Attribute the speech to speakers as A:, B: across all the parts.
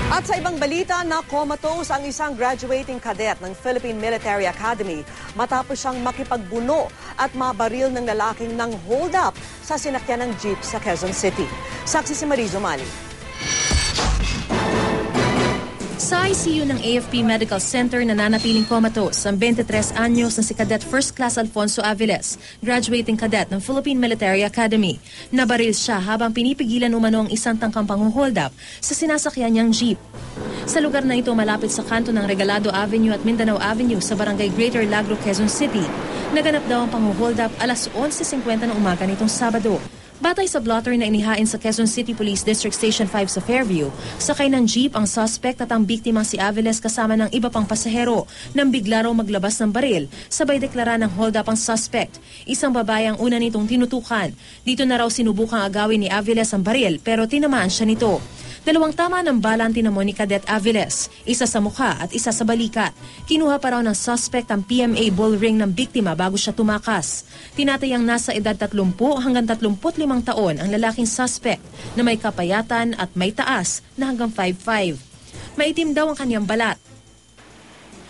A: At sa ibang balita, na comatose ang isang graduating cadet ng Philippine Military Academy matapos siyang makipagbuno at mabaril ng lalaking nang hold up sa sinakyan ng jeep sa Quezon City. Saksi si Marizo Mali.
B: Sa ICU ng AFP Medical Center nananatiling comatose ang 23 anyos na si Cadet First Class Alfonso Aviles, graduating cadet ng Philippine Military Academy. Nabaril siya habang pinipigilan umano ang isang tangkang pang-hold up sa sinasakyan niyang jeep. Sa lugar na ito malapit sa kanto ng Regalado Avenue at Mindanao Avenue sa barangay Greater Lagro, Quezon City, naganap daw ang pang-hold up alas 11:50 ng umaga nitong Sabado. Batay sa blotter na inihain sa Quezon City Police District Station 5 sa Fairview, sakay ng jeep ang suspect at ang biktimang si Aviles kasama ng iba pang pasahero nang bigla raw maglabas ng baril, sabay deklara ng hold up ang suspect. Isang babae ang una nitong tinutukan. Dito na raw sinubukang agawin ni Aviles ang baril pero tinamaan siya nito. 2 tama ng bala ang tinamo ni Cadet Aviles, isa sa mukha at isa sa balikat. Kinuha pa raw ng suspect ang PMA bull ring ng biktima bago siya tumakas. Tinatayang nasa edad 30 hanggang 35 taon ang lalaking suspect na may kapayatan at may taas na hanggang 5'5". Maitim daw ang kanyang balat.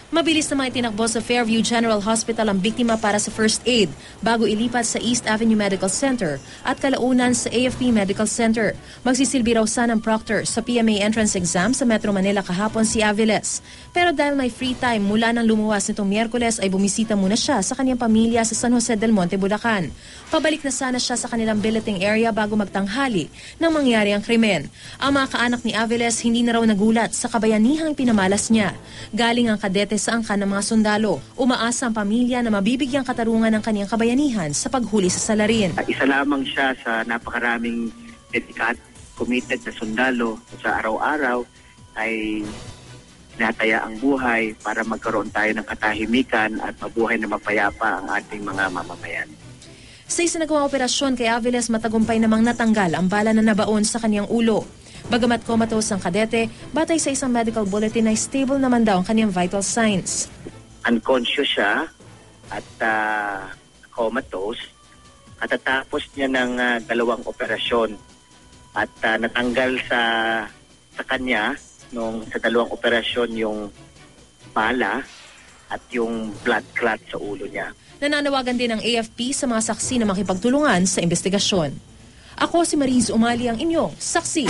B: Mabilis na mga itinakbo sa Fairview General Hospital ang biktima para sa first aid bago ilipat sa East Avenue Medical Center at kalaunan sa AFP Medical Center. Magsisilbi raw sana ng proctor sa PMA entrance exam sa Metro Manila kahapon si Aviles. Pero dahil may free time mula nang lumuwas nitong Miyerkules ay bumisita muna siya sa kanyang pamilya sa San Jose del Monte, Bulacan. Pabalik na sana siya sa kanilang billeting area bago magtanghali nang mangyari ang krimen. Ang mga kaanak ni Aviles hindi na raw nagulat sa kabayanihang pinamalas niya. Galing ang kadete sa angkan ng mga sundalo. Umaasa ang pamilya na mabibigyang katarungan ng kaniyang kabayanihan sa paghuli sa salarin.
C: Isa lamang siya sa napakaraming dedicated, committed na sundalo sa araw-araw ay tinataya ang buhay para magkaroon tayo ng katahimikan at mabuhay na mapayapa ang ating mga mamamayan.
B: Sa isinagawang operasyon kay Aviles, matagumpay namang natanggal ang bala na nabaon sa kaniyang ulo. Bagamat comatose ang kadete, batay sa isang medical bulletin ay stable naman daw ang kanyang vital signs.
C: Unconscious siya at comatose. Katatapos niya ng 2 operasyon at natanggal sa kanya nung sa 2 operasyon yung bala at yung blood clot sa ulo niya.
B: Nananawagan din ang AFP sa mga saksi na makipagtulungan sa investigasyon. Ako si Mariz Umali, ang inyong saksi.